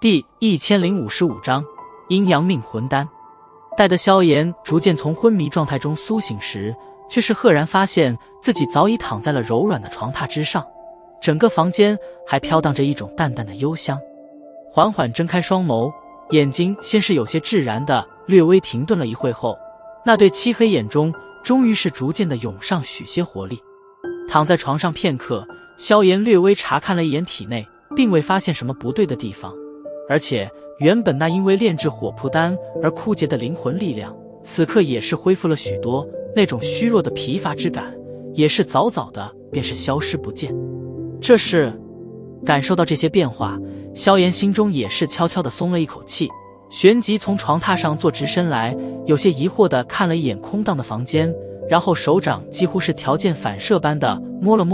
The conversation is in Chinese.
第1055章阴阳命魂丹。待得萧炎逐渐从昏迷状态中苏醒时，却是赫然发现自己早已躺在了柔软的床榻之上，整个房间还飘荡着一种淡淡的幽香。缓缓睁开双眸，眼睛先是有些滞然的略微停顿了一会后，那对漆黑眼中终于是逐渐的涌上许些活力。躺在床上片刻，萧炎略微查看了一眼体内，并未发现什么不对的地方，而且原本那因为炼制火魄丹而枯竭的灵魂力量，此刻也是恢复了许多，那种虚弱的疲乏之感也是早早的便是消失不见。这是感受到这些变化，萧炎心中也是悄悄地松了一口气，旋即从床榻上坐直身来，有些疑惑地看了一眼空荡的房间，然后手掌几乎是条件反射般的摸了摸